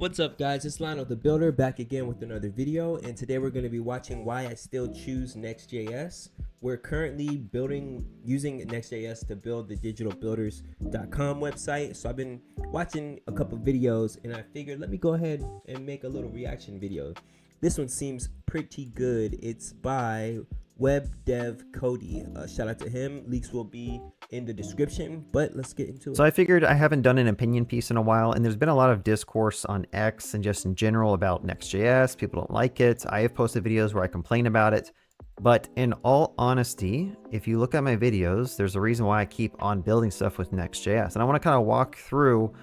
What's up, guys? It's Lionel the Builder back again with another video, and today we're going to be watching why I still choose Next.js. We're currently using Next.js to build the digitalbuilders.com website. So I've been watching a couple videos and I figured let me go ahead and make a little reaction video. This one seems pretty good. It's by Web Dev Cody. Shout out to him. Links will be in the description, but let's get into it. So I figured I haven't done an opinion piece in a while, and there's been a lot of discourse on X and just in general about Next.js. People don't like it. I have posted videos where I complain about it. But in all honesty, if you look at my videos, there's a reason why I keep on building stuff with Next.js. And I want to kind of walk through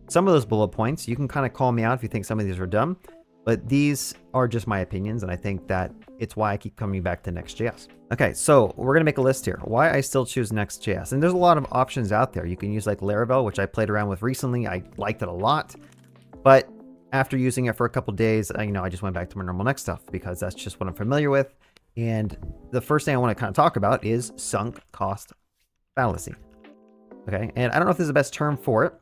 some of those bullet points. You can kind of call me out if you think some of these are dumb, but these are just my opinions, and I think that it's why I keep coming back to Next.js. Okay, so we're gonna make a list here. Why I still choose Next.js. And there's a lot of options out there. You can use like Laravel, which I played around with recently. I liked it a lot. But after using it for a couple days, I just went back to my normal Next stuff because that's just what I'm familiar with. And the first thing I want to kind of talk about is sunk cost fallacy. Okay, and I don't know if this is the best term for it,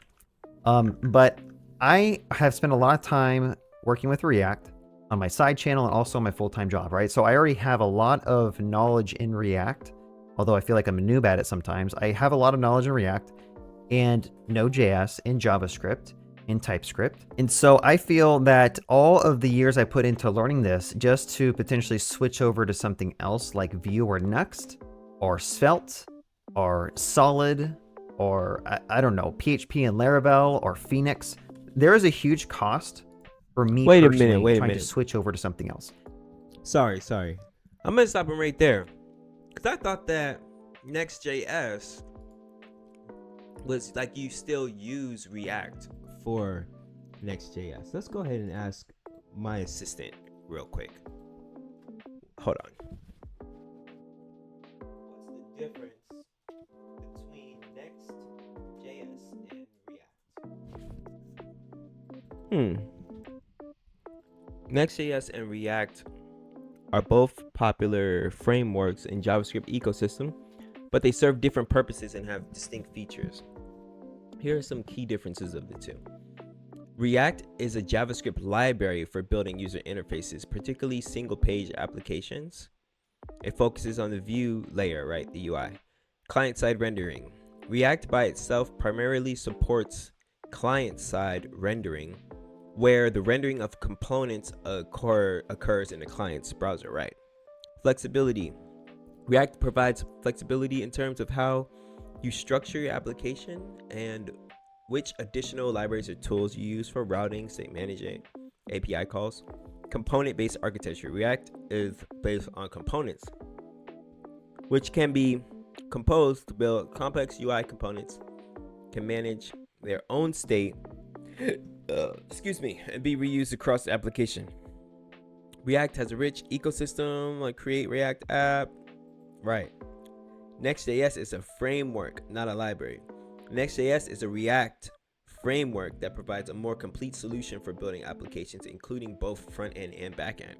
but I have spent a lot of time working with React on my side channel and also my full-time job, right? So I already have a lot of knowledge in React, although I feel like I'm a noob at it sometimes. I have a lot of knowledge in React and Node.js and JavaScript and TypeScript. And so I feel that all of the years I put into learning this just to potentially switch over to something else like Vue or Next or Svelte or Solid or I don't know, PHP and Laravel or Phoenix, there is a huge cost for me personally trying to switch over to something else. Sorry. I'm gonna stop him right there, because I thought that Next.js was like you still use React for Next.js. Let's go ahead and ask my assistant real quick. Hold on. What's the difference between Next.js and React? Next.js and React are both popular frameworks in JavaScript ecosystem, but they serve different purposes and have distinct features. Here are some key differences of the two. React is a JavaScript library for building user interfaces, particularly single-page applications. It focuses on the view layer, right, the UI. Client-side rendering. React by itself primarily supports client-side rendering, where the rendering of components occurs in the client's browser, right? Flexibility. React provides flexibility in terms of how you structure your application and which additional libraries or tools you use for routing, state managing, API calls. Component-based architecture. React is based on components, which can be composed to build complex UI components, can manage their own state, and be reused across the application. React has a rich ecosystem, like Create React app, right? Next.js is a framework, not a library. Next.js is a React framework that provides a more complete solution for building applications, including both front-end and back-end.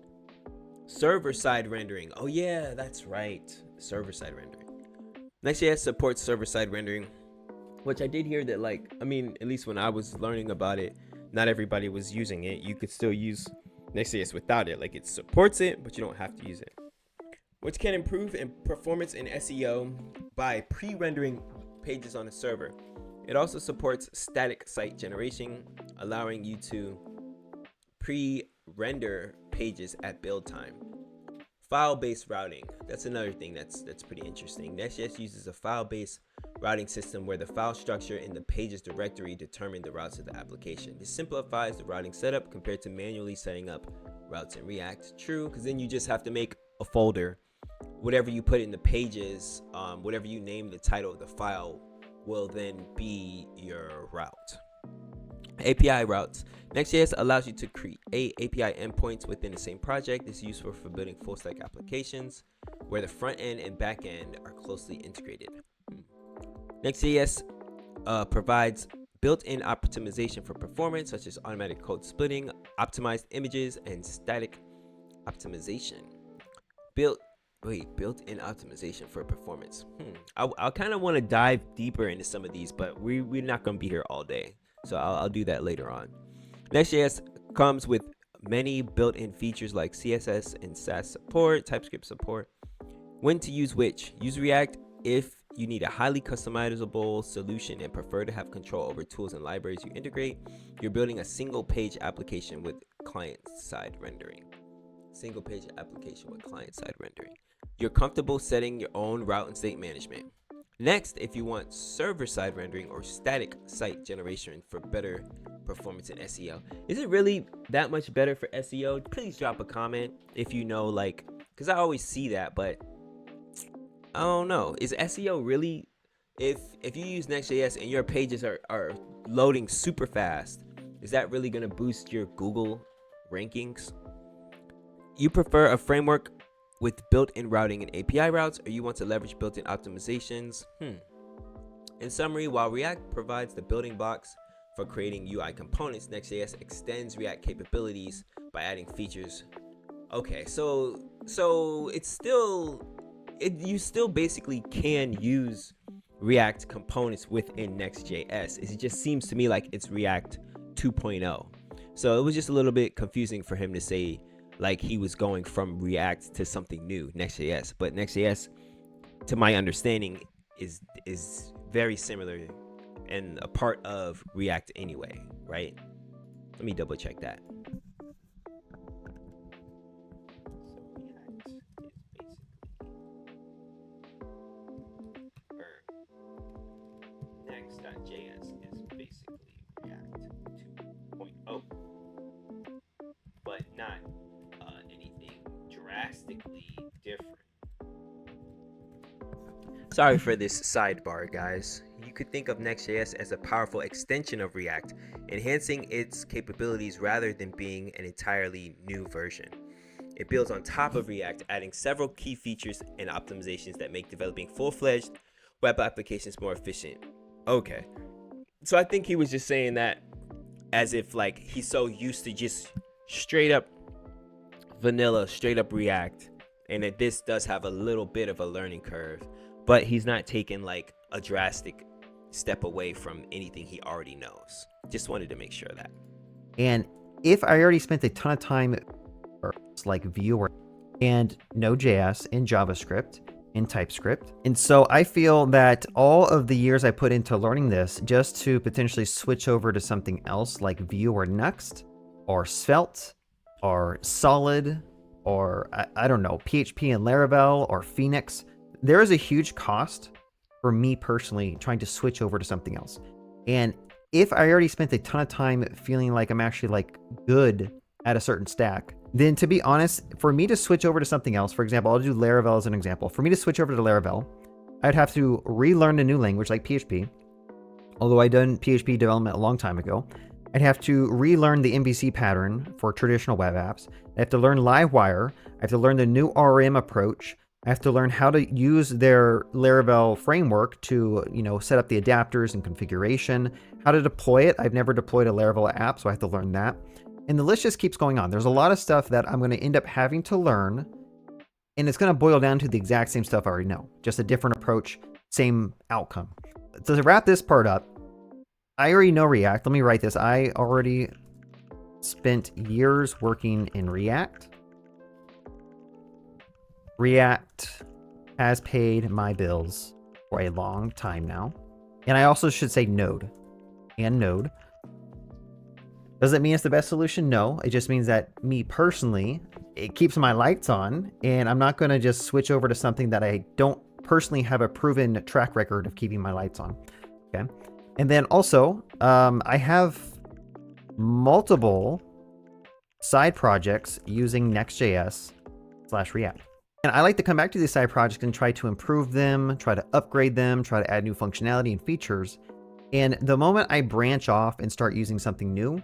Server-side rendering. Oh yeah, that's right. Server-side rendering. Next.js supports server-side rendering, which I did hear that, at least when I was learning about it, not everybody was using it. You could still use Next.js without it. Like, it supports it, but you don't have to use it. Which can improve in performance in SEO by pre-rendering pages on a server. It also supports static site generation, allowing you to pre-render pages at build time. File-based routing. That's another thing that's pretty interesting. Next.js uses a file-based routing system where the file structure in the pages directory determine the routes of the application. This simplifies the routing setup compared to manually setting up routes in React. True, because then you just have to make a folder. Whatever you put in the pages, whatever you name the title of the file will then be your route. API routes. Next.js allows you to create API endpoints within the same project. This is useful for building full-stack applications where the front end and back end are closely integrated. Next.js provides built-in optimization for performance, such as automatic code splitting, optimized images, and static optimization. Built-in optimization for performance. I kind of want to dive deeper into some of these, but we're not going to be here all day. So I'll do that later on. Next.js Comes with many built-in features like CSS and Sass support, TypeScript support. When to use which? Use React if you need a highly customizable solution and prefer to have control over tools and libraries you integrate. You're building a single page application with client-side rendering. Single page application with client-side rendering. You're comfortable setting your own route and state management. Next, if you want server-side rendering or static site generation for better performance in SEO. Is it really that much better for SEO? Please drop a comment if you know, like, because I always see that, but I don't know. Is SEO really, if you use Next.js and your pages are loading super fast, is that really going to boost your Google rankings? You prefer a framework with built-in routing and API routes, or you want to leverage built-in optimizations? In summary, while React provides the building blocks for creating UI components, Next.js extends React capabilities by adding features. Okay, so it's still, you still basically can use React components within Next.js. It just seems to me like it's React 2.0. So it was just a little bit confusing for him to say like he was going from React to something new, Next.js. But Next.js, to my understanding, is very similar and a part of React anyway, right? Let me double check that. Next.js is basically React 2.0, but not anything drastically different. Sorry for this sidebar, guys. You could think of Next.js as a powerful extension of React, enhancing its capabilities rather than being an entirely new version. It builds on top of React, adding several key features and optimizations that make developing full-fledged web applications more efficient. Okay. So I think he was just saying that as if like he's so used to just straight up vanilla, straight up React, and that this does have a little bit of a learning curve, but he's not taking like a drastic step away from anything he already knows. Just wanted to make sure of that. And if I already spent a ton of time like Vue and Node.js and JavaScript and TypeScript, and so I feel that all of the years I put into learning this just to potentially switch over to something else like Vue or Next or Svelte or Solid or I don't know, PHP and Laravel or Phoenix, there is a huge cost for me personally trying to switch over to something else. And if I already spent a ton of time feeling like I'm actually like good at a certain stack, then to be honest, for me to switch over to something else, for example, I'll do Laravel as an example. For me to switch over to Laravel, I'd have to relearn a new language like PHP, although I'd done PHP development a long time ago. I'd have to relearn the MVC pattern for traditional web apps. I have to learn Livewire. I have to learn the new RM approach. I have to learn how to use their Laravel framework to, set up the adapters and configuration, how to deploy it. I've never deployed a Laravel app, so I have to learn that. And the list just keeps going on. There's a lot of stuff that I'm going to end up having to learn, and it's going to boil down to the exact same stuff I already know, just a different approach, same outcome. So to wrap this part up, I already know React. Let me write this. I already spent years working in React. React has paid my bills for a long time now. And I also should say Node and Node. Does it mean it's the best solution? No. It just means that me personally, it keeps my lights on, and I'm not going to just switch over to something that I don't personally have a proven track record of keeping my lights on. Okay. And then also, I have multiple side projects using Next.js/React. And I like to come back to these side projects and try to improve them, try to upgrade them, try to add new functionality and features. And the moment I branch off and start using something new,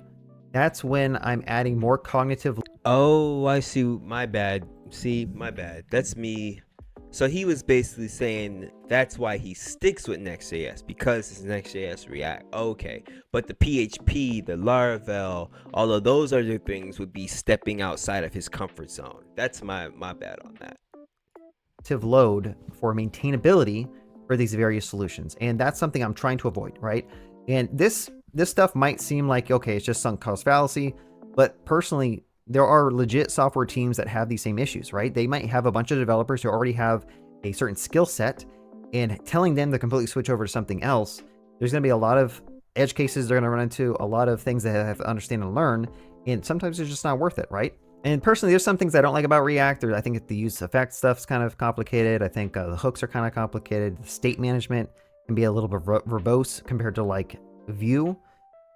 that's when I'm adding more cognitive. Oh, I see. My bad. My bad. That's me. So he was basically saying that's why he sticks with Next.js, because it's Next.js React. Okay. But the PHP, the Laravel, all of those other things would be stepping outside of his comfort zone. That's my bad on that. Load for maintainability for these various solutions. And that's something I'm trying to avoid, right? And this stuff might seem like, okay, it's just sunk cost fallacy, But personally, there are legit software teams that have these same issues, right? They might have a bunch of developers who already have a certain skill set, and telling them to completely switch over to something else, there's going to be a lot of edge cases they're going to run into, a lot of things they have to understand and learn, and sometimes it's just not worth it, right? And personally, there's some things I don't like about React. Or I think the use effect stuff's kind of complicated. I think the hooks are kind of complicated. The state management can be a little bit verbose compared to like Vue.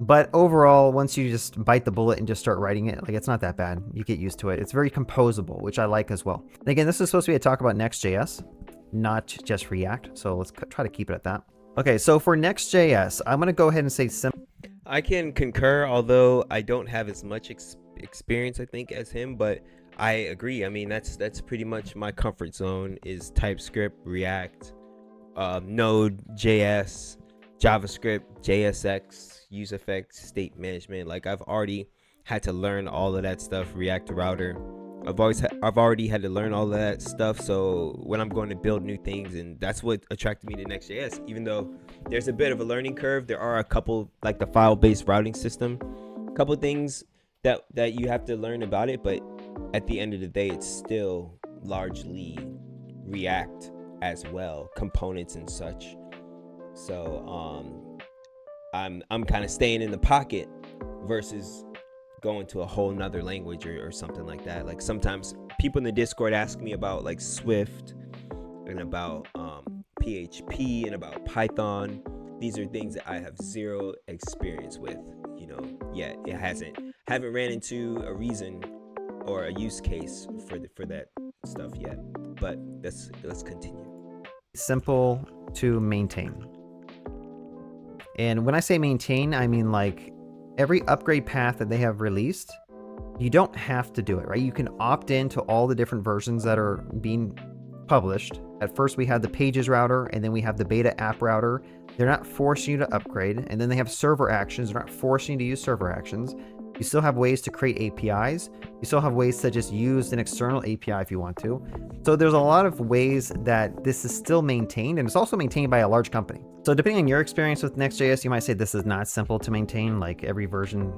But overall, once you just bite the bullet and just start writing it, like it's not that bad. You get used to it. It's very composable, which I like as well. And again, this is supposed to be a talk about Next.js, not just React. So let's try to keep it at that. Okay, so for Next.js, I'm going to go ahead and say I can concur, although I don't have as much experience, I think, as him, but I agree. I mean, that's pretty much my comfort zone is TypeScript, React, Node.js, JavaScript, JSX, use effects, state management. Like I've already had to learn all of that stuff, React Router. I've already had to learn all of that stuff. So when I'm going to build new things, and that's what attracted me to Next.js, even though there's a bit of a learning curve, there are a couple, like the file-based routing system, a couple things that you have to learn about it, but at the end of the day, it's still largely React as well, components and such. So I'm kind of staying in the pocket versus going to a whole nother language or something like that. Like sometimes people in the Discord ask me about like Swift and about PHP and about Python. These are things that I have zero experience with, yet. It haven't ran into a reason or a use case for that stuff yet. But let's continue. Simple to maintain. And when I say maintain, I mean like every upgrade path that they have released, you don't have to do it, right? You can opt into all the different versions that are being published. At first we had the pages router, and then we have the beta app router. They're not forcing you to upgrade. And then they have server actions. They're not forcing you to use server actions. You still have ways to create APIs. You still have ways to just use an external API if you want to. So there's a lot of ways that this is still maintained, and it's also maintained by a large company. So depending on your experience with Next.js, you might say this is not simple to maintain. Like every version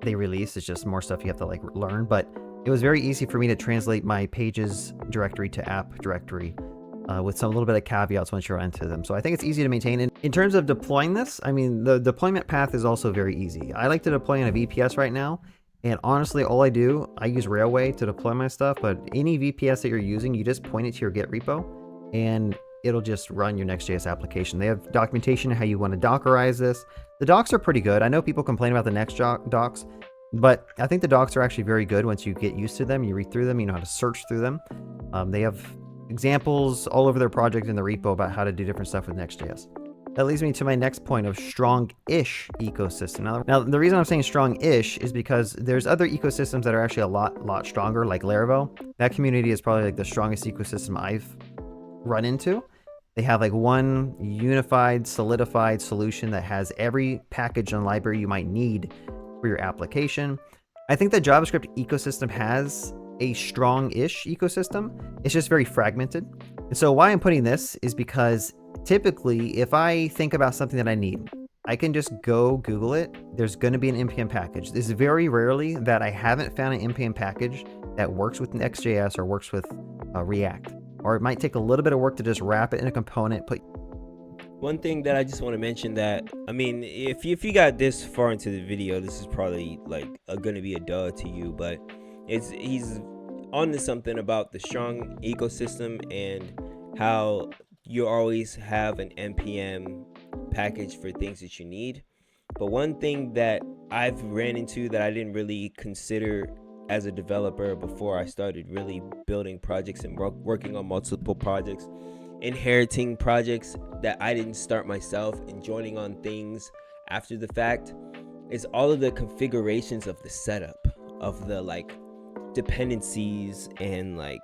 they release is just more stuff you have to like learn. But it was very easy for me to translate my pages directory to app directory with some little bit of caveats once you're into them. So I think it's easy to maintain. And in terms of deploying this, I mean, the deployment path is also very easy. I like to deploy on a VPS right now. And honestly, all I use Railway to deploy my stuff, but any VPS that you're using, you just point it to your Git repo and it'll just run your Next.js application. They have documentation on how you want to Dockerize this. The docs are pretty good. I know people complain about the Next docs, but I think the docs are actually very good once you get used to them. You read through them, you know how to search through them. They have examples all over their project in the repo about how to do different stuff with Next.js. That leads me to my next point of strong-ish ecosystem. Now, the reason I'm saying strong-ish is because there's other ecosystems that are actually a lot stronger, like Laravel. That community is probably like the strongest ecosystem I've run into. They have like one unified, solidified solution that has every package and library you might need for your application. I think the JavaScript ecosystem has a strong-ish ecosystem. It's just very fragmented. And so why I'm putting this is because typically, if I think about something that I need, I can just go Google it. There's going to be an NPM package. This is very rarely that I haven't found an NPM package that works with Next.js or works with React. Or it might take a little bit of work to just wrap it in a component. One thing that I just want to mention that, I mean, if you got this far into the video, this is probably like going to be a duh to you, but he's on to something about the strong ecosystem and how you always have an NPM package for things that you need. But one thing that I've ran into that I didn't really consider as a developer before I started really building projects and working on multiple projects, inheriting projects that I didn't start myself and joining on things after the fact, is all of the configurations of the setup of the like dependencies and like,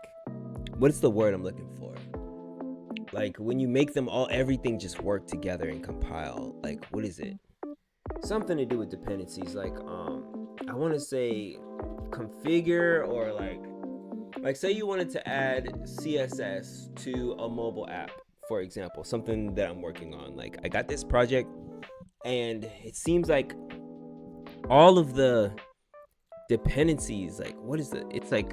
what's the word I'm looking for? Like when you make them all, everything just work together and compile. Like, what is it? Something to do with dependencies. Like, I want to say configure, or like say you wanted to add CSS to a mobile app, for example, something that I'm working on. Like I got this project and it seems like all of the dependencies. Like, what is the? It's like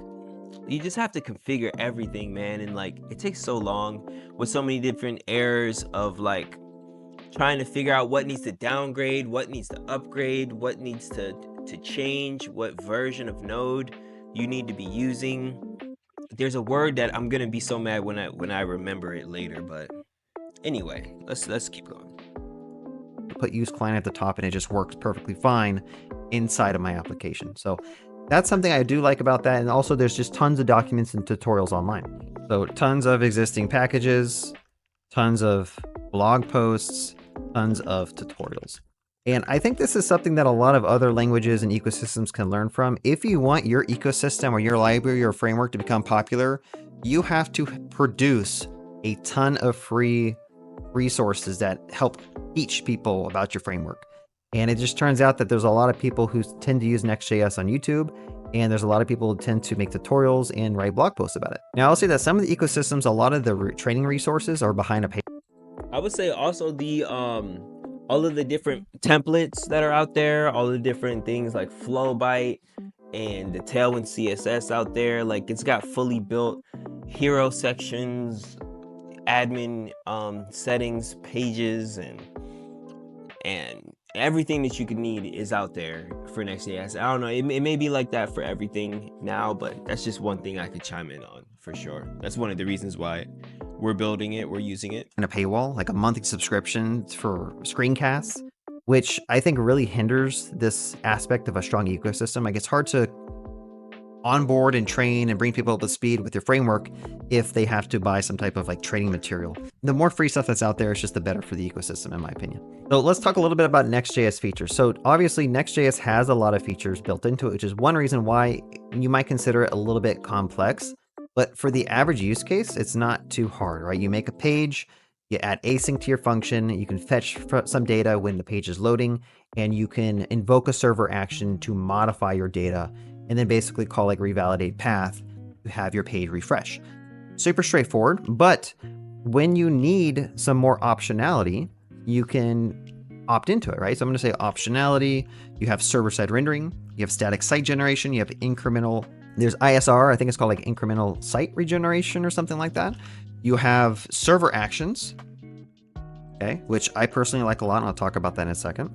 you just have to configure everything, man, and like it takes so long with so many different errors of like trying to figure out what needs to downgrade, what needs to upgrade, what needs to change, what version of node you need to be using. There's a word that I'm gonna be so mad when I remember it later, but anyway, let's keep going. Put use client at the top and it just works perfectly fine inside of my application. So that's something I do like about that. And also there's just tons of documents and tutorials online. So tons of existing packages, tons of blog posts, tons of tutorials. And I think this is something that a lot of other languages and ecosystems can learn from. If you want your ecosystem or your library or framework to become popular, you have to produce a ton of free resources that help teach people about your framework. And it just turns out that there's a lot of people who tend to use Next.js on YouTube, and there's a lot of people who tend to make tutorials and write blog posts about it. Now, I'll say that some of the ecosystems, a lot of the training resources are behind a page. I would say also the all of the different templates that are out there, all the different things like Flowbyte and the Tailwind CSS out there, like it's got fully built hero sections, admin settings pages, and everything that you could need is out there for Next.js. I don't know, it may be like that for everything now, but that's just one thing I could chime in on for sure. That's one of the reasons why we're building it, we're using it. And a paywall, like a monthly subscription for screencasts, which I think really hinders this aspect of a strong ecosystem. Like it's hard to onboard and train and bring people up to speed with your framework if they have to buy some type of like training material. The more free stuff that's out there is just the better for the ecosystem, in my opinion. So let's talk a little bit about Next.js features. So obviously Next.js has a lot of features built into it, which is one reason why you might consider it a little bit complex. But for the average use case, it's not too hard, right? You make a page, you add async to your function, you can fetch some data when the page is loading, and you can invoke a server action to modify your data, and then basically call like revalidate path to have your page refresh. Super straightforward, but when you need some more optionality, you can opt into it, right? So I'm going to say optionality, you have server-side rendering, you have static site generation, you have incremental, there's ISR, I think it's called like incremental site regeneration or something like that. You have server actions, okay, which I personally like a lot, and I'll talk about that in a second.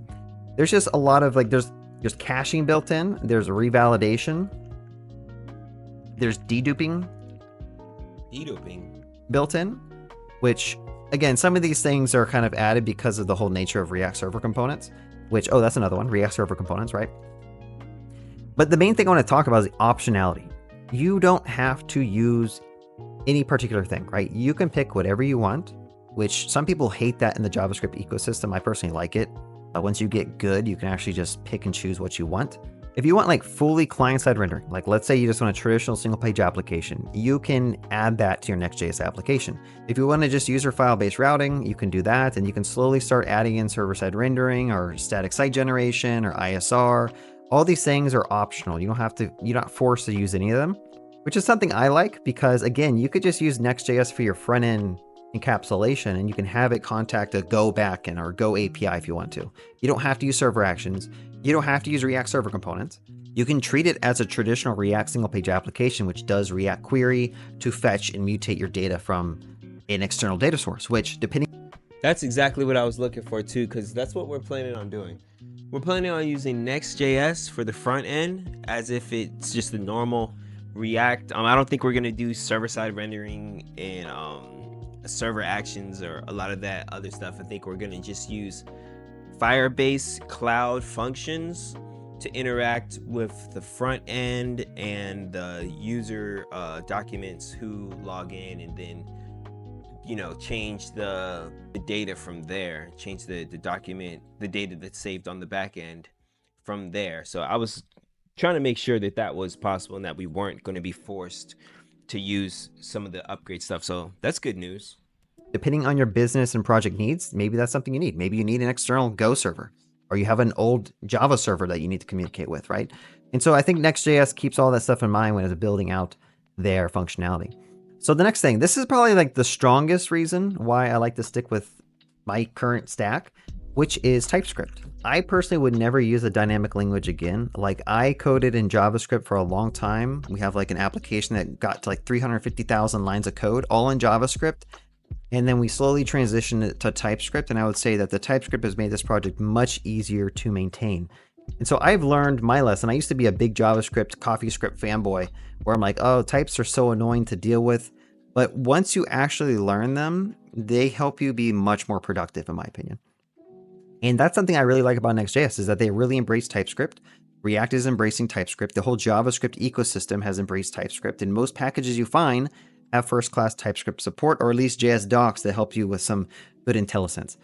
There's just a lot of like, there's caching built in, there's revalidation, there's deduping built in, which again, some of these things are kind of added because of the whole nature of React Server Components, which, oh, that's another one, React Server Components, right? But the main thing I want to talk about is optionality. You don't have to use any particular thing, right? You can pick whatever you want, which some people hate that in the JavaScript ecosystem. I personally like it. Once you get good, you can actually just pick and choose what you want. If you want like fully client-side rendering, like let's say you just want a traditional single-page application, you can add that to your Next.js application. If you want to just user file-based routing, you can do that, and you can slowly start adding in server-side rendering or static site generation or ISR. All these things are optional. You don't have to, you're not forced to use any of them, which is something I like because again, you could just use Next.js for your front-end encapsulation and you can have it contact a Go backend or Go API if you want to. You don't have to use server actions. You don't have to use React Server Components. You can treat it as a traditional React single page application, which does React query to fetch and mutate your data from an external data source, which depending. That's exactly what I was looking for too, because that's what we're planning on doing. We're planning on using Next.js for the front end as if it's just the normal React. I don't think we're going to do server-side rendering and server actions or a lot of that other stuff. I think we're going to just use Firebase Cloud functions to interact with the front end and the user documents who log in, and then change the data from there, change the document, the data that's saved on the back end from there. So I was trying to make sure that that was possible and that we weren't going to be forced to use some of the upgrade stuff. So that's good news. Depending on your business and project needs, maybe that's something you need. Maybe you need an external Go server, or you have an old Java server that you need to communicate with, right? And so I think Next.js keeps all that stuff in mind when it's building out their functionality. So the next thing, this is probably like the strongest reason why I like to stick with my current stack, which is TypeScript. I personally would never use a dynamic language again. Like, I coded in JavaScript for a long time. We have like an application that got to like 350,000 lines of code, all in JavaScript. And then we slowly transitioned it to TypeScript. And I would say that the TypeScript has made this project much easier to maintain. And so I've learned my lesson. I used to be a big JavaScript, CoffeeScript fanboy, where I'm like, oh, types are so annoying to deal with. But once you actually learn them, they help you be much more productive, in my opinion. And that's something I really like about Next.js, is that they really embrace TypeScript. React is embracing TypeScript. The whole JavaScript ecosystem has embraced TypeScript. And most packages you find have first-class TypeScript support, or at least JS docs that help you with some good IntelliSense.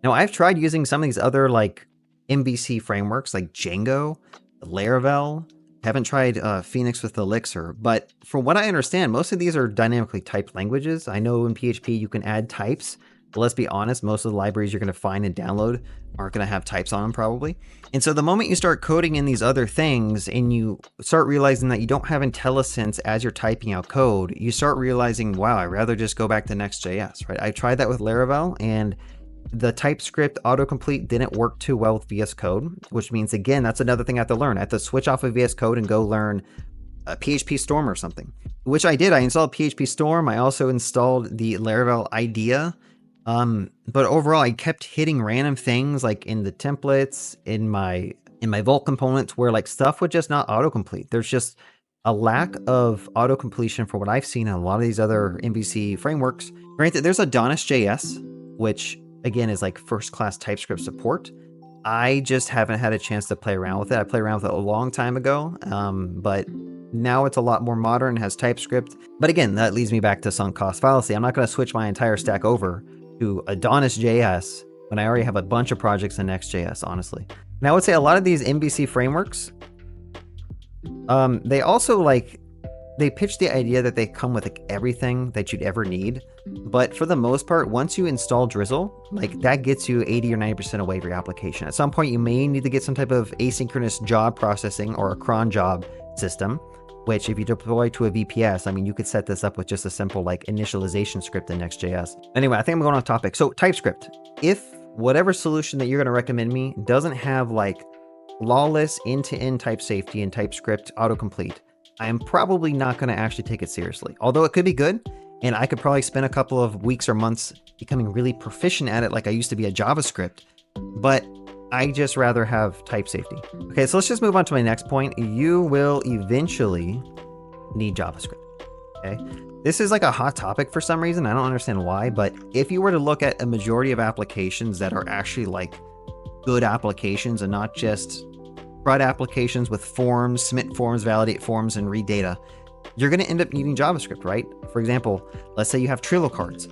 Now, I've tried using some of these other like MVC frameworks like Django, Laravel. Haven't tried Phoenix with Elixir, but from what I understand, most of these are dynamically typed languages. I know in PHP you can add types, but let's be honest, most of the libraries you're going to find and download aren't going to have types on them probably. And so the moment you start coding in these other things and you start realizing that you don't have IntelliSense as you're typing out code, you start realizing, wow, I'd rather just go back to Next.js, right? I tried that with Laravel, and the TypeScript autocomplete didn't work too well with VS Code, which means, again, that's another thing I have to learn. I have to switch off of VS Code and go learn a PHP Storm or something, which I did. I installed PHP Storm. I also installed the Laravel IDEA. But overall, I kept hitting random things like in the templates, in my Vault components, where like stuff would just not autocomplete. There's just a lack of auto completion for what I've seen in a lot of these other MVC frameworks. Granted, there's Adonis.js, which again is like first-class TypeScript support. I just haven't had a chance to play around with it. I played around with it a long time ago, but now it's a lot more modern, has TypeScript. But again, that leads me back to sunk cost fallacy. I'm not going to switch my entire stack over to Adonis.js when I already have a bunch of projects in Next.js, honestly. And I would say a lot of these MVC frameworks, they also they pitch the idea that they come with like everything that you'd ever need. But for the most part, once you install Drizzle, like that gets you 80 or 90% away from your application. At some point, you may need to get some type of asynchronous job processing or a cron job system, which if you deploy to a VPS, I mean, you could set this up with just a simple like initialization script in Next.js. Anyway, I think I'm going off topic. So TypeScript, if whatever solution that you're going to recommend me doesn't have like flawless end-to-end type safety and TypeScript autocomplete, I am probably not going to actually take it seriously. Although it could be good, and I could probably spend a couple of weeks or months becoming really proficient at it like I used to be at JavaScript, but I just rather have type safety. Okay, so let's just move on to my next point. You will eventually need JavaScript, okay? This is like a hot topic for some reason. I don't understand why, but if you were to look at a majority of applications that are actually like good applications and not just CRUD applitions with forms, submit forms, validate forms, and read data, you're going to end up needing JavaScript, right? For example, let's say you have Trello cards.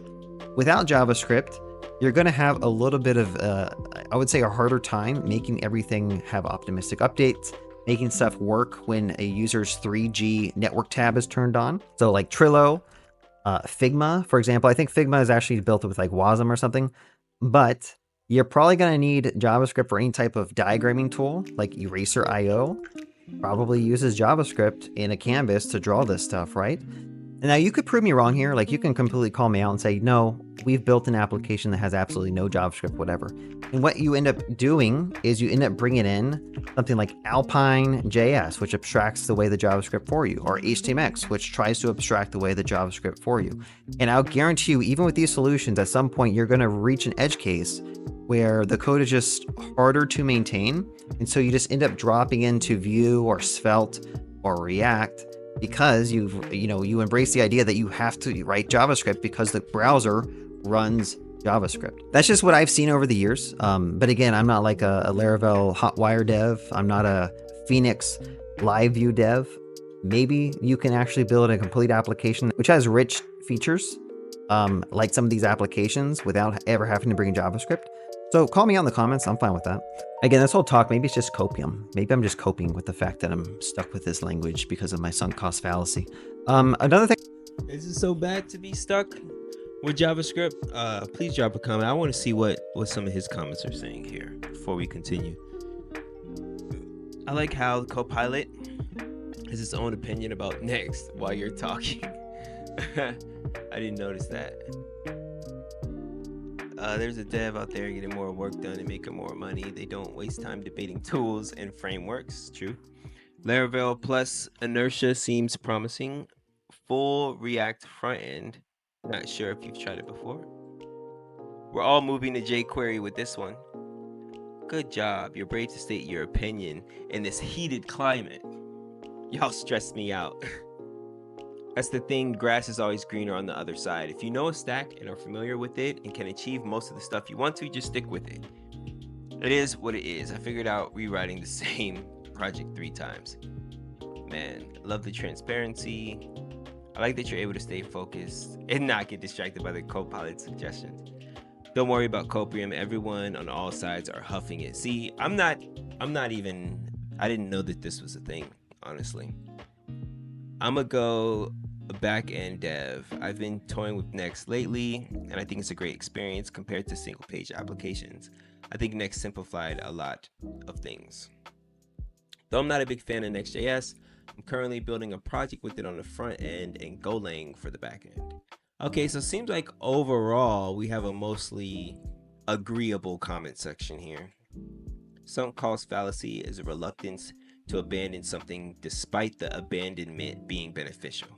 Without JavaScript, you're going to have a little bit of, I would say, a harder time making everything have optimistic updates, making stuff work when a user's 3G network tab is turned on. So like Trello, Figma, for example, I think Figma is actually built with like Wasm or something, but you're probably going to need JavaScript for any type of diagramming tool like Eraser.io. Probably uses JavaScript in a canvas to draw this stuff, right? Now, you could prove me wrong here. Like, you can completely call me out and say, no, we've built an application that has absolutely no JavaScript, whatever. And what you end up doing is you end up bringing in something like Alpine.js, which abstracts the way the JavaScript for you, or HTMX, which tries to abstract the way the JavaScript for you. And I'll guarantee you, even with these solutions, at some point, you're going to reach an edge case where the code is just harder to maintain. And so you just end up dropping into Vue or Svelte or React because you embrace the idea that you have to write JavaScript because the browser runs JavaScript. That's just what I've seen over the years. But again, I'm not like a Laravel Hotwire dev. I'm not a Phoenix Live View dev. Maybe you can actually build a complete application which has rich features, like some of these applications, without ever having to bring in JavaScript. So call me out in the comments. I'm fine with that. Again, this whole talk, maybe it's just copium. Maybe I'm just coping with the fact that I'm stuck with this language because of my sunk cost fallacy. Another thing. Is it so bad to be stuck with JavaScript? Please drop a comment. I want to see what some of his comments are saying here before we continue. I like how Copilot has its own opinion about Next while you're talking. I didn't notice that. There's a dev out there getting more work done and making more money. They don't waste time debating tools and frameworks. True. Laravel plus inertia seems promising. Full React front end. Not sure if you've tried it before. We're all moving to jQuery with this one. Good job. You're brave to state your opinion in this heated climate. Y'all stress me out. That's the thing, grass is always greener on the other side. If you know a stack and are familiar with it and can achieve most of the stuff you want to, just stick with it. It is what it is. I figured out rewriting the same project 3 times. Man, I love the transparency. I like that you're able to stay focused and not get distracted by the Copilot suggestions. Don't worry about Copium. Everyone on all sides are huffing it. See, I didn't know that this was a thing, honestly. I'm gonna go back-end dev. I've been toying with Next lately, and I think it's a great experience compared to single-page applications. I think Next simplified a lot of things. Though I'm not a big fan of Next.js, I'm currently building a project with it on the front end and Golang for the back end. Okay, so it seems like overall we have a mostly agreeable comment section here. Sunk cost fallacy is a reluctance to abandon something despite the abandonment being beneficial.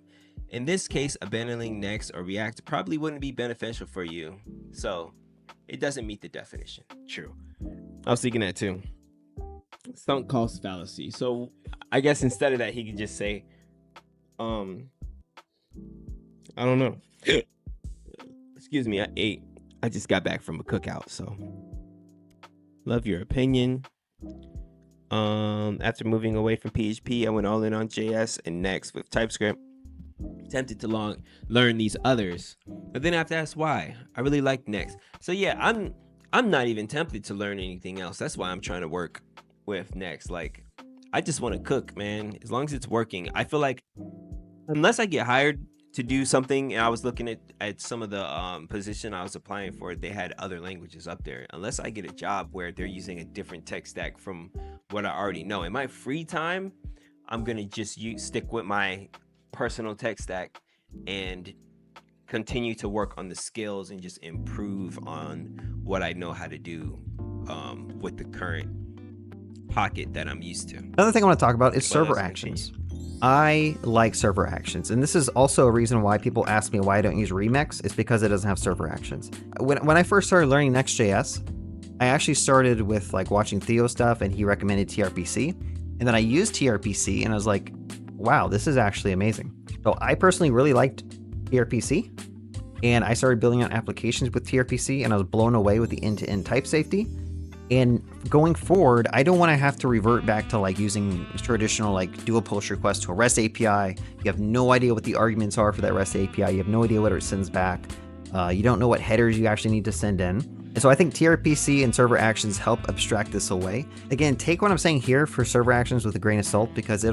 In this case, abandoning Next or React probably wouldn't be beneficial for you, so it doesn't meet the definition. True. I was thinking that too. Sunk cost fallacy. So I guess instead of that, he could just say, I don't know. Excuse me, I just got back from a cookout, so love your opinion. After moving away from PHP, I went all in on JS and Next with TypeScript. Tempted to learn these others, but then I have to ask why. I really like Next. So yeah, I'm not even tempted to learn anything else. That's why I'm trying to work with Next. Like, I just want to cook, man. As long as it's working. I feel like unless I get hired to do something, and I was looking at some of the position I was applying for, they had other languages up there. Unless I get a job where they're using a different tech stack from what I already know. In my free time, I'm gonna just stick with my personal tech stack and continue to work on the skills and just improve on what I know how to do with the current pocket that I'm used to. Another thing I want to talk about is server actions. I like server actions, and this is also a reason why people ask me why I don't use Remix. It's because it doesn't have server actions. When I first started learning Next.js, I actually started with like watching Theo stuff, and he recommended TRPC, and then I used TRPC, and I was like, wow, this is actually amazing. So I personally really liked TRPC, and I started building out applications with TRPC, and I was blown away with the end-to-end type safety. And going forward, I don't want to have to revert back to like using traditional like dual push request to a REST API. You have no idea what the arguments are for that REST API. You have no idea what it sends back. You don't know what headers you actually need to send in. And so I think TRPC and server actions help abstract this away. Again, take what I'm saying here for server actions with a grain of salt, because it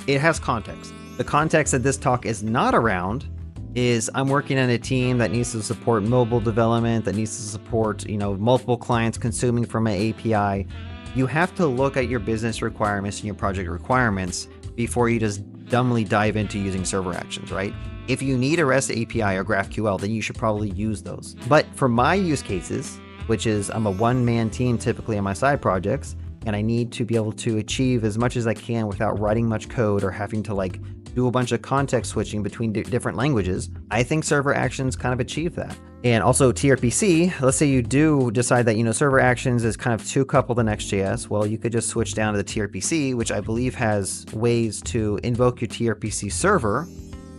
has context. The context that this talk is not around is I'm working on a team that needs to support mobile development, that needs to support, multiple clients consuming from an API. You have to look at your business requirements and your project requirements before you just dumbly dive into using server actions, right? If you need a REST API or GraphQL, then you should probably use those. But for my use cases, which is I'm a one-man team typically on my side projects, and I need to be able to achieve as much as I can without writing much code or having to like do a bunch of context switching between different languages, I think server actions kind of achieve that. And also TRPC, let's say you do decide that, server actions is kind of too coupled to Next.js. Well, you could just switch down to the TRPC, which I believe has ways to invoke your TRPC server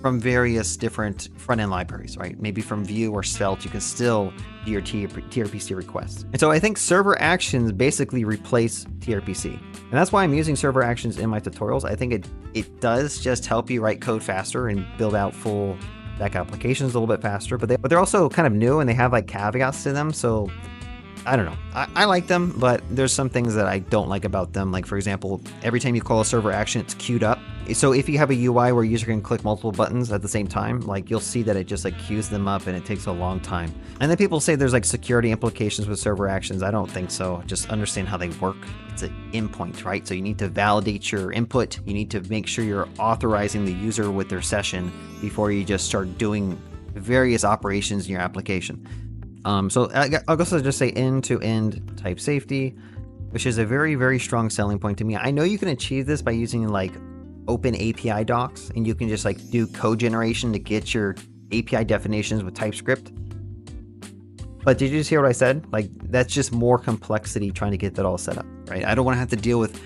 from various different front-end libraries, right? Maybe from Vue or Svelte, you can still do your TRPC requests. And so I think server actions basically replace TRPC. And that's why I'm using server actions in my tutorials. I think it does just help you write code faster and build out full stack applications a little bit faster, but they're also kind of new and they have like caveats to them. So I don't know. I like them, but there's some things that I don't like about them. Like, for example, every time you call a server action, it's queued up. So if you have a UI where a user can click multiple buttons at the same time, like you'll see that it just like queues them up and it takes a long time. And then people say there's like security implications with server actions. I don't think so. Just understand how they work. It's an endpoint, right? So you need to validate your input. You need to make sure you're authorizing the user with their session before you just start doing various operations in your application. So I'll also just say end-to-end type safety, which is a very, very strong selling point to me. I know you can achieve this by using like open API docs, and you can just like do code generation to get your API definitions with TypeScript. But did you just hear what I said? Like, that's just more complexity trying to get that all set up, right? I don't want to have to deal with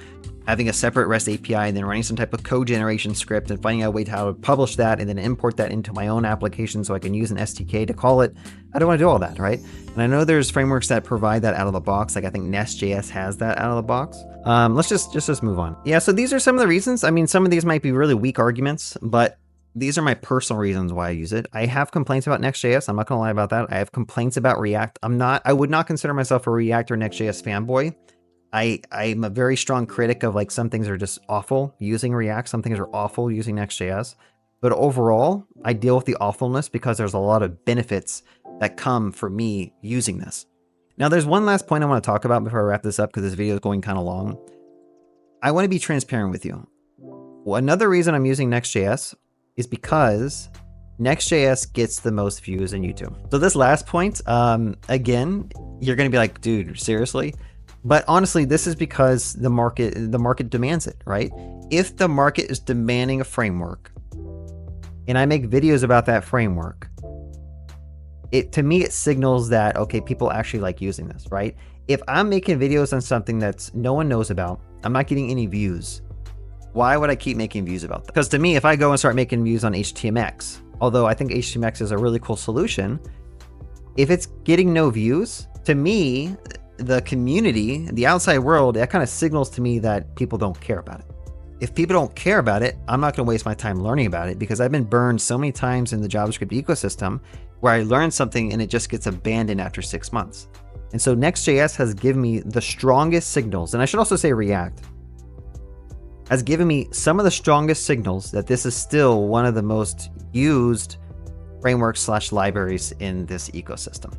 having a separate REST API and then running some type of code generation script and finding out a way to how to publish that and then import that into my own application so I can use an SDK to call it. I don't want to do all that, right? And I know there's frameworks that provide that out of the box. Like I think Next.js has that out of the box. Let's just move on. Yeah, so these are some of the reasons. I mean, some of these might be really weak arguments, but these are my personal reasons why I use it. I have complaints about Next.js. I'm not gonna lie about that. I have complaints about React. I would not consider myself a React or Next.js fanboy. I'm a very strong critic of like some things are just awful using React, some things are awful using Next.js. But overall, I deal with the awfulness because there's a lot of benefits that come for me using this. Now, there's one last point I want to talk about before I wrap this up because this video is going kind of long. I want to be transparent with you. Well, another reason I'm using Next.js is because Next.js gets the most views in YouTube. So this last point, again, you're going to be like, dude, seriously? But honestly, this is because the market demands it, right? If the market is demanding a framework and I make videos about that framework, to me, it signals that, okay, people actually like using this, right? If I'm making videos on something that's no one knows about, I'm not getting any views. Why would I keep making views about that? Because to me, if I go and start making views on HTMX, although I think HTMX is a really cool solution, if it's getting no views, to me, the community, the outside world, that kind of signals to me that people don't care about it. If people don't care about it, I'm not going to waste my time learning about it because I've been burned so many times in the JavaScript ecosystem where I learn something and it just gets abandoned after 6 months. And so Next.js has given me the strongest signals, and I should also say React has given me some of the strongest signals that this is still one of the most used frameworks / libraries in this ecosystem.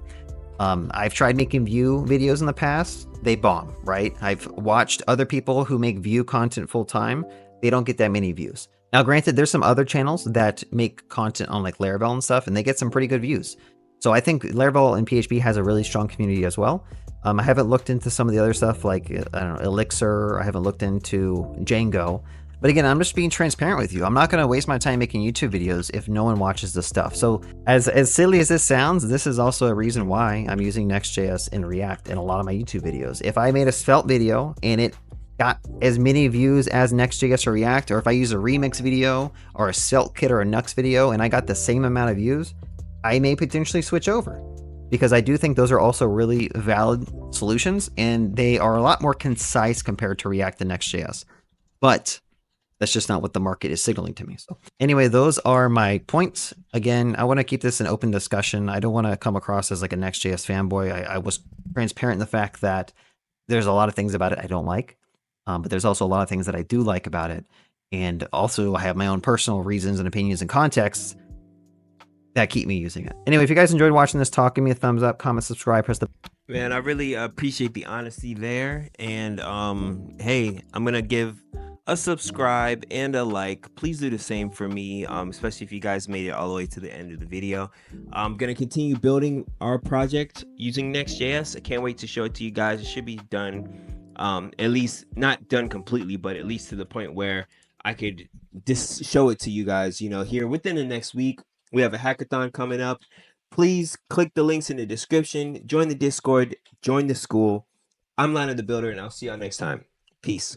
I've tried making Vue videos in the past. They bomb, right? I've watched other people who make Vue content full time. They don't get that many views. Now, granted, there's some other channels that make content on like Laravel and stuff, and they get some pretty good views. So I think Laravel and PHP has a really strong community as well. I haven't looked into some of the other stuff like, I don't know, Elixir. I haven't looked into Django. But again, I'm just being transparent with you. I'm not going to waste my time making YouTube videos if no one watches this stuff. So as silly as this sounds, this is also a reason why I'm using Next.js and React in a lot of my YouTube videos. If I made a Svelte video and it got as many views as Next.js or React, or if I use a remix video or a Svelte kit or a Nux video and I got the same amount of views, I may potentially switch over because I do think those are also really valid solutions and they are a lot more concise compared to React and Next.js. But that's just not what the market is signaling to me. So anyway, those are my points. Again, I want to keep this an open discussion. I don't want to come across as like a Next.js fanboy. I was transparent in the fact that there's a lot of things about it I don't like, but there's also a lot of things that I do like about it. And also I have my own personal reasons and opinions and contexts that keep me using it. Anyway, if you guys enjoyed watching this talk, give me a thumbs up, comment, subscribe, press the... Man, I really appreciate the honesty there. And hey, I'm gonna give a subscribe and a like. Please do the same for me, especially if you guys made it all the way to the end of the video. I'm gonna continue building our project using Next.js. I can't wait to show it to you guys. It should be done, at least not done completely, but at least to the point where I could just show it to you guys, you know, here within the next week. We have a hackathon coming up. Please click the links in the description, join the Discord, join the school. I'm Lana the Builder, and I'll see y'all next time. Peace.